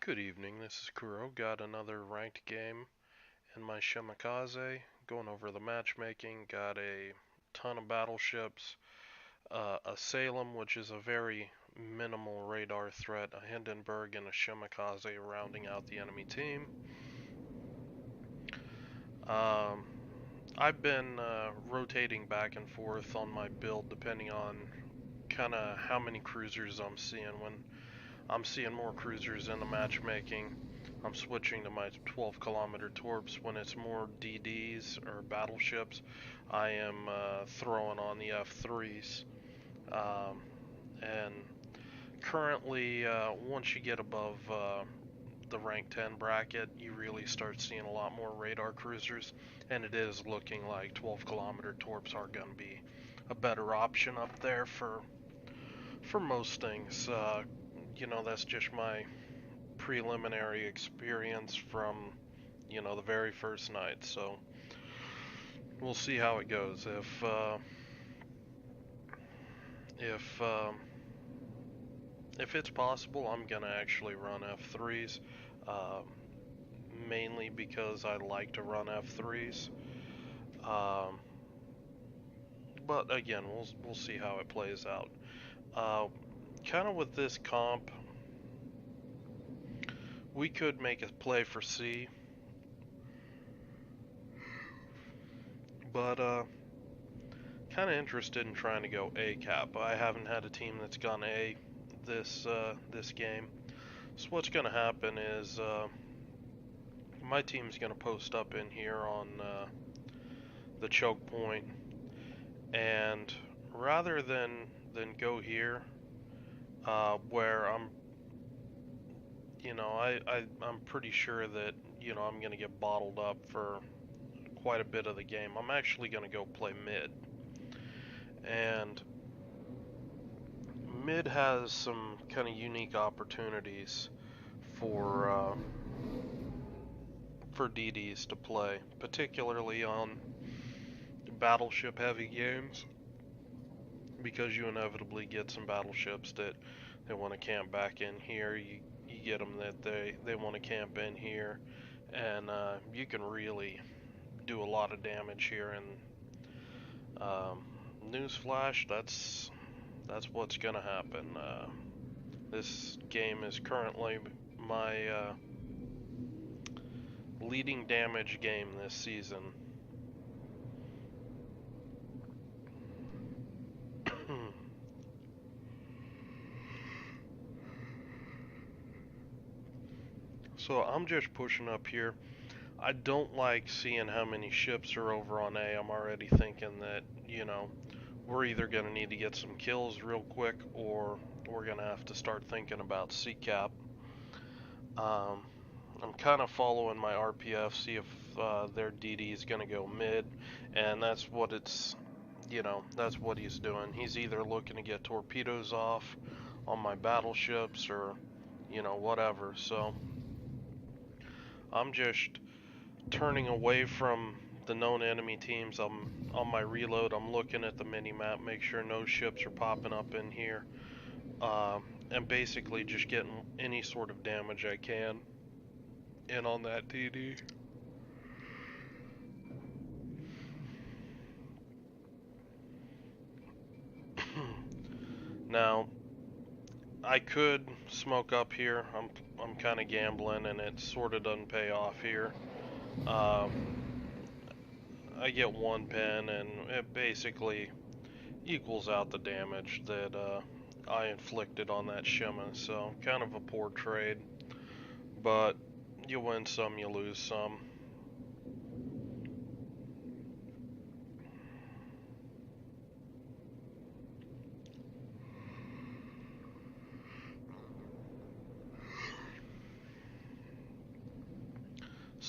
Good evening, this is Kuro. Got another ranked game in my Shimakaze. Going over the matchmaking. Got a ton of battleships. A Salem, which is a very minimal radar threat. A Hindenburg and a Shimakaze rounding out the enemy team. Um, I've been rotating back and forth on my build depending on kind of how many cruisers I'm seeing. When I'm seeing more cruisers in the matchmaking, I'm switching to my 12-kilometer torps. When it's more DDs or battleships, I am throwing on the F3s. Um, and currently, once you get above the rank 10 bracket, you really start seeing a lot more radar cruisers, and it is looking like 12-kilometer torps are going to be a better option up there for most things. That's just my preliminary experience from the very first night. So we'll see how it goes. If it's possible, I'm gonna actually run F3s, um, mainly because I like to run F3s. Um, but again, we'll see how it plays out. Uh, kind of with this comp, we could make a play for C, but kind of interested in trying to go A cap. I haven't had a team that's gone A this game. So what's going to happen is my team's going to post up in here on the choke point, and rather than go here, where I'm pretty sure that I'm going to get bottled up for quite a bit of the game. I'm actually going to go play mid, and mid has some kind of unique opportunities for DDs to play, particularly on battleship heavy games, because you inevitably get some battleships that they want to camp back in here. You get them that they want to camp in here, and you can really do a lot of damage here. And newsflash, that's what's gonna happen. This game is currently my leading damage game this season. So I'm just pushing up here. I don't like seeing how many ships are over on A. I'm already thinking that, we're either going to need to get some kills real quick, or we're going to have to start thinking about C cap. Um, I'm kind of following my RPF, see if their DD is going to go mid, and that's what he's doing. He's either looking to get torpedoes off on my battleships or, whatever. So I'm just turning away from the known enemy teams. I'm on my reload. I'm looking at the mini map, make sure no ships are popping up in here, and basically just getting any sort of damage I can in on that DD. Now, I could smoke up here. I'm kind of gambling, and it sort of doesn't pay off here. Um, I get one pen, and it basically equals out the damage that I inflicted on that Shima. So kind of a poor trade, but you win some, you lose some.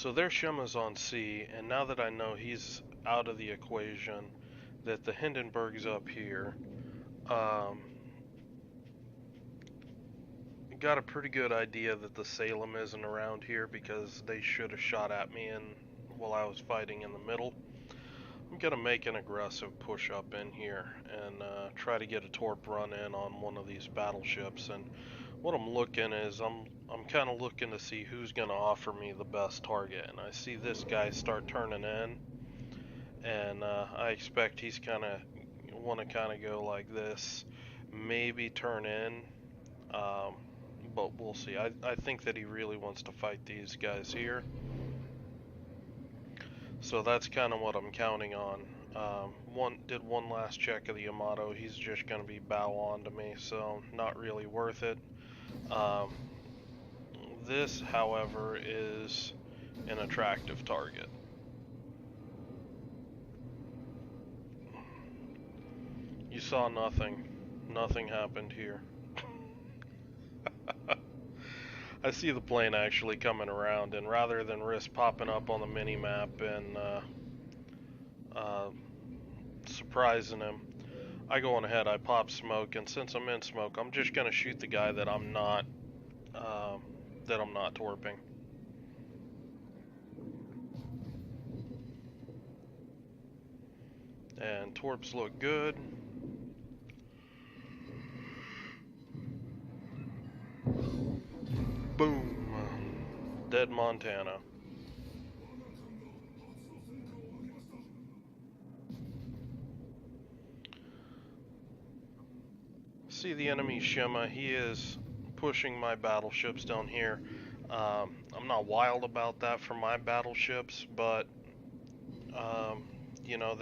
So their Shima's on C, and now that I know he's out of the equation, that the Hindenburg's up here, um, got a pretty good idea that the Salem isn't around here because they should have shot at me while I was fighting in the middle. I'm gonna make an aggressive push up in here and try to get a torp run in on one of these battleships. And what I'm looking is I'm kind of looking to see who's going to offer me the best target, and I see this guy start turning in, and I expect he's kind of want to kind of go like this, maybe turn in, um, but we'll see. I think that he really wants to fight these guys here, so that's kind of what I'm counting on. Did one last check of the Yamato. He's just going to be bow on to me, so not really worth it. Um, this, however, is an attractive target. You saw nothing. Nothing happened here. I see the plane actually coming around, and rather than risk popping up on the mini-map and uh, surprising him, I go on ahead, I pop smoke, and since I'm in smoke, I'm just gonna shoot the guy that I'm not torping. And torps look good. Boom. Dead Montana. See the enemy Shima. He is pushing my battleships down here. I'm not wild about that for my battleships, but you know,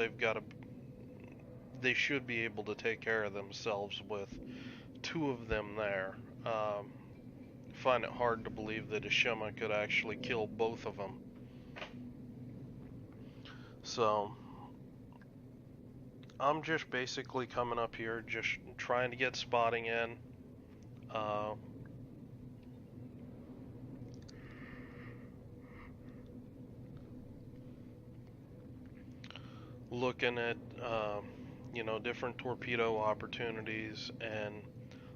they should be able to take care of themselves with two of them there. Find it hard to believe that a Shima could actually kill both of them. So I'm just basically coming up here, just trying to get spotting in. Looking at you know, different torpedo opportunities, and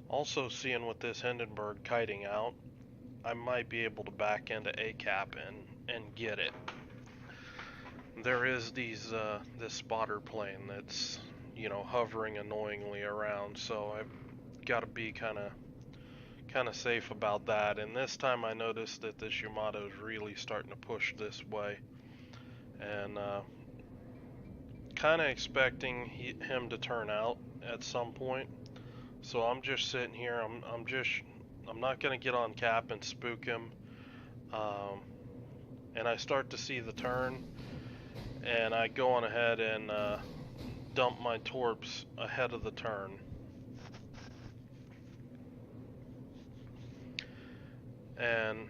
also seeing with this Hindenburg kiting out, I might be able to back into ACAP and get it. There is this spotter plane that's, you know, hovering annoyingly around, so I've got to be kind of safe about that. And this time I noticed that this Yamato is really starting to push this way, and kind of expecting him to turn out at some point. So I'm just sitting here. I'm not gonna get on cap and spook him. And I start to see the turn, and I go on ahead and dump my torps ahead of the turn. And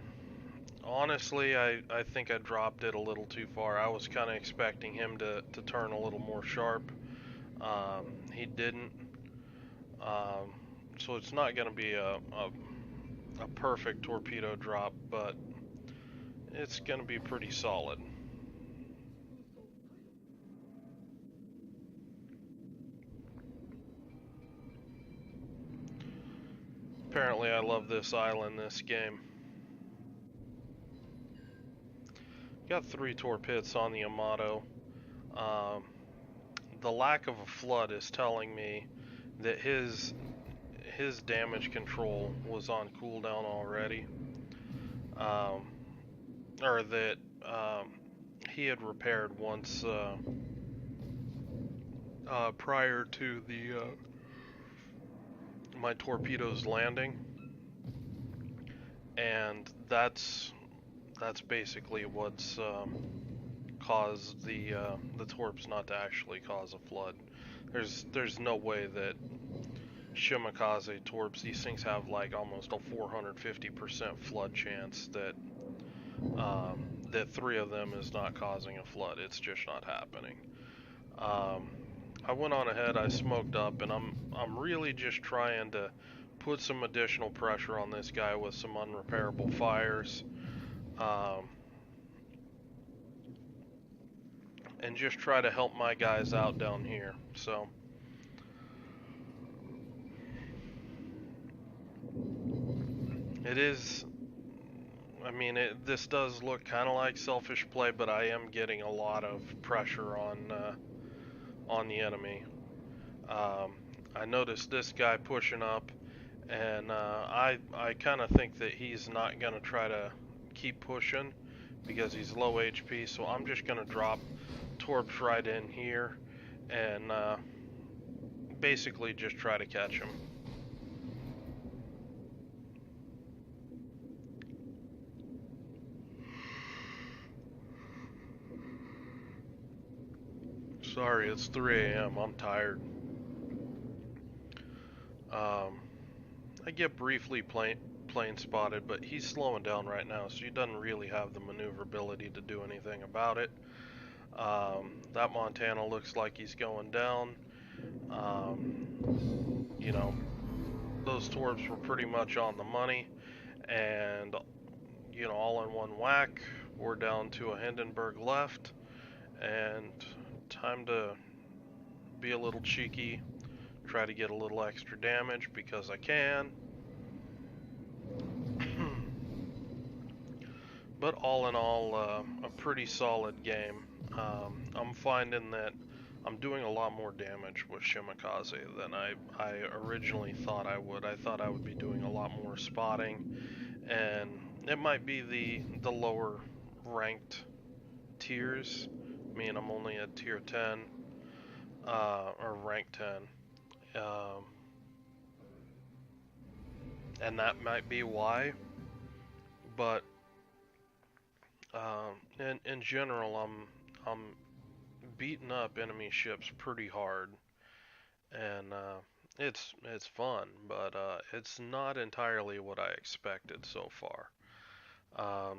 honestly, I think I dropped it a little too far. I was kind of expecting him to turn a little more sharp. He didn't. So it's not going to be a perfect torpedo drop, but it's going to be pretty solid. Apparently I love this island, this game. Got 3 torpedoes on the Yamato. The lack of a flood is telling me that his damage control was on cooldown already, or that he had repaired once prior to the my torpedoes landing, and that's basically what's caused the torps not to actually cause a flood. There's no way that Shimakaze torps, these things have like almost a 450% flood chance that that 3 of them is not causing a flood. It's just not happening. I went on ahead, I smoked up, and I'm really just trying to put some additional pressure on this guy with some unrepairable fires. And just try to help my guys out down here. So it is, I mean, this does look kind of like selfish play, but I am getting a lot of pressure on the enemy. I noticed this guy pushing up, And I kind of think that he's not gonna try to keep pushing because he's low HP. So I'm just gonna drop Torps right in here and basically just try to catch him. Sorry, it's 3 a.m. I'm tired. Um, I get briefly plane spotted, but he's slowing down right now, so he doesn't really have the maneuverability to do anything about it. That Montana looks like he's going down. You know, those Torps were pretty much on the money, and all in one whack, we're down to a Hindenburg left, and time to be a little cheeky, try to get a little extra damage because I can. But all in all, a pretty solid game. I'm finding that I'm doing a lot more damage with Shimakaze than I originally thought I would. I thought I would be doing a lot more spotting, and it might be the lower ranked tiers. I mean, I'm only at tier 10, or rank 10, and that might be why. But in general, I'm beating up enemy ships pretty hard, and it's fun, but it's not entirely what I expected so far.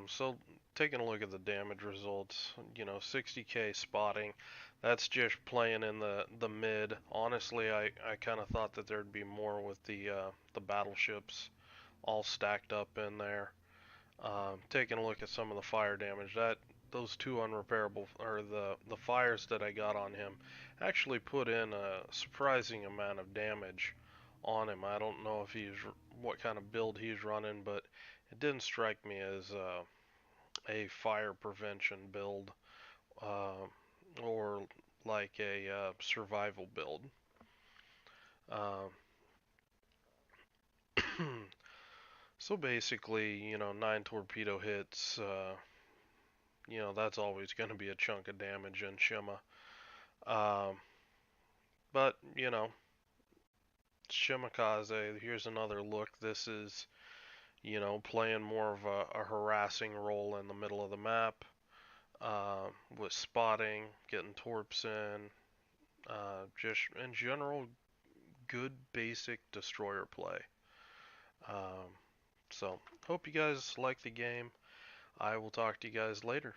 So taking a look at the damage results, 60k spotting, that's just playing in the mid. Honestly, I kind of thought that there'd be more with the battleships all stacked up in there. Taking a look at some of the fire damage, that those two unrepairable, or the fires that I got on him, actually put in a surprising amount of damage on him. I don't know if what kind of build he's running, but it didn't strike me as a fire prevention build, uh, or like a survival build. Uh, so basically, 9 torpedo hits. That's always going to be a chunk of damage in Shima. Um, but, Shimakaze, here's another look. This is, playing more of a harassing role in the middle of the map, with spotting, getting torps in, just in general, good basic destroyer play. Um, so, hope you guys like the game. I will talk to you guys later.